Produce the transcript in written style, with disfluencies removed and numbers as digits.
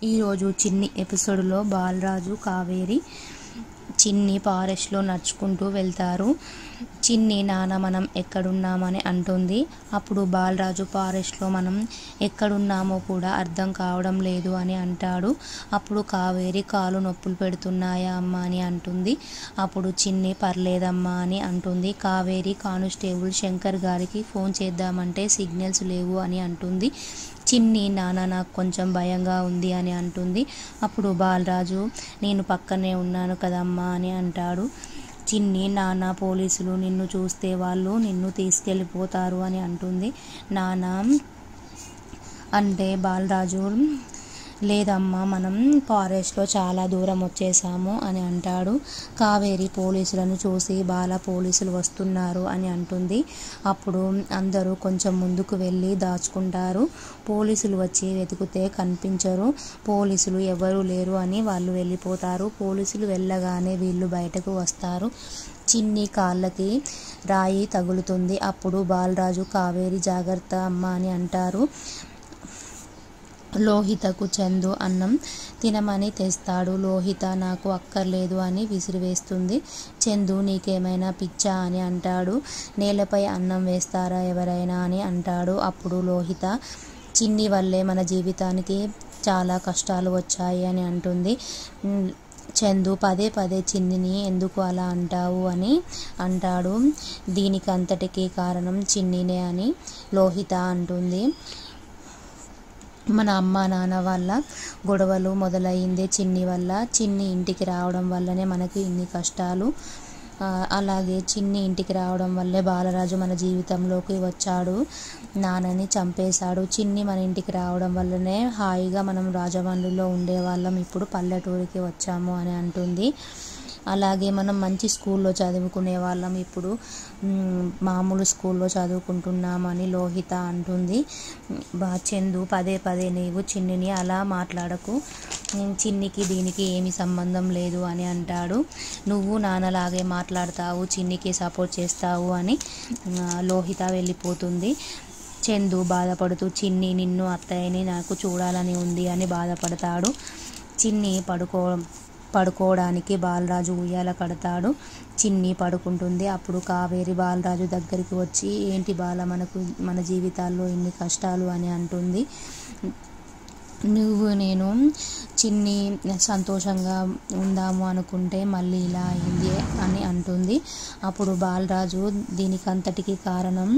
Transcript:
ఈరోజు చిన్ని ఎపిసోడ్లో బాలరాజు కావేరి చిన్ని ఫారెస్ట్లో నడుచుకుంటూ వెళ్తారు. చిన్ని నాన్న మనం ఎక్కడున్నామని అంటుంది. అప్పుడు బాలరాజు ఫారెస్ట్లో మనం ఎక్కడున్నామో కూడా అర్థం కావడం లేదు అని అంటాడు. అప్పుడు కావేరి కాలు నొప్పులు పెడుతున్నాయా అమ్మ అని అంటుంది. అప్పుడు చిన్ని పర్లేదమ్మా అని అంటుంది. కావేరి కానిస్టేబుల్ శంకర్ గారికి ఫోన్ చేద్దామంటే సిగ్నల్స్ లేవు అని అంటుంది. చిన్ని నాన్న నాకు కొంచెం భయంగా ఉంది అని అంటుంది. అప్పుడు బాలరాజు నేను పక్కనే ఉన్నాను కదమ్మా అని అంటాడు. చిన్ని నాన్న పోలీసులు నిన్ను చూస్తే వాళ్ళు నిన్ను తీసుకెళ్ళిపోతారు అని అంటుంది. నాన్న అంటే బాలరాజు లేదమ్మా మనం ఫారెస్ట్లో చాలా దూరం వచ్చేసాము అని అంటాడు. కావేరి పోలీసులను చూసి బాల పోలీసులు వస్తున్నారు అని అంటుంది. అప్పుడు అందరూ కొంచెం ముందుకు వెళ్ళి దాచుకుంటారు. పోలీసులు వచ్చి వెతికితే కనిపించరు. పోలీసులు ఎవరూ లేరు అని వాళ్ళు వెళ్ళిపోతారు. పోలీసులు వెళ్ళగానే వీళ్ళు బయటకు వస్తారు. చిన్ని కాళ్ళకి రాయి తగులుతుంది. అప్పుడు బాలరాజు కావేరి జాగ్రత్త అమ్మ అని అంటారు. లోహితకు చందు అన్నం తినమని తెస్తాడు. లోహిత నాకు అక్కర్లేదు అని విసిరివేస్తుంది. చందు నీకేమైనా పిచ్చా అని అంటాడు. నేలపై అన్నం వేస్తారా ఎవరైనా అని అంటాడు. అప్పుడు లోహిత చిన్ని వల్లే మన జీవితానికి చాలా కష్టాలు వచ్చాయి అని అంటుంది. చందు పదే పదే చిన్నిని ఎందుకు అలా అంటావు అని అంటాడు. దీనికి అంతటికీ కారణం చిన్నినే అని లోహిత అంటుంది. మన అమ్మ నాన్న వల్ల గొడవలు మొదలయ్యిందే చిన్ని వల్ల. చిన్ని ఇంటికి రావడం వల్లనే మనకి ఇన్ని కష్టాలు. అలాగే చిన్ని ఇంటికి రావడం వల్లే బాలరాజు మన జీవితంలోకి వచ్చాడు, నాన్నని చంపేశాడు. చిన్ని మన ఇంటికి రావడం వల్లనే హాయిగా మనం రాజమండ్రిలో ఉండేవాళ్ళం, ఇప్పుడు పల్లెటూరికి వచ్చాము అని అంటుంది. అలాగే మనం మంచి స్కూల్లో చదువుకునే వాళ్ళం, ఇప్పుడు మామూలు స్కూల్లో చదువుకుంటున్నామని లోహిత అంటుంది. చందు పదే పదే నీవు చిన్నిని అలా మాట్లాడకు, చిన్నికి దీనికి ఏమి సంబంధం లేదు అని అంటాడు. నువ్వు నాన్నలాగే మాట్లాడతావు, చిన్నికి సపోర్ట్ చేస్తావు అని లోహిత వెళ్ళిపోతుంది. చందు బాధపడుతూ చిన్ని నిన్ను అత్తయ్యని నాకు చూడాలని ఉంది అని బాధపడతాడు. చిన్ని పడుకోవడానికి బాలరాజు ఉయ్యాల కడతాడు. చిన్ని పడుకుంటుంది. అప్పుడు కావేరి బాలరాజు దగ్గరికి వచ్చి ఏంటి బాల మన జీవితాల్లో ఇన్ని కష్టాలు అని అంటుంది. నువ్వు నేను చిన్ని సంతోషంగా ఉందాము అనుకుంటే మళ్ళీ ఇలా అయింది అని అంటుంది. అప్పుడు బాలరాజు దీనికంతటికి కారణం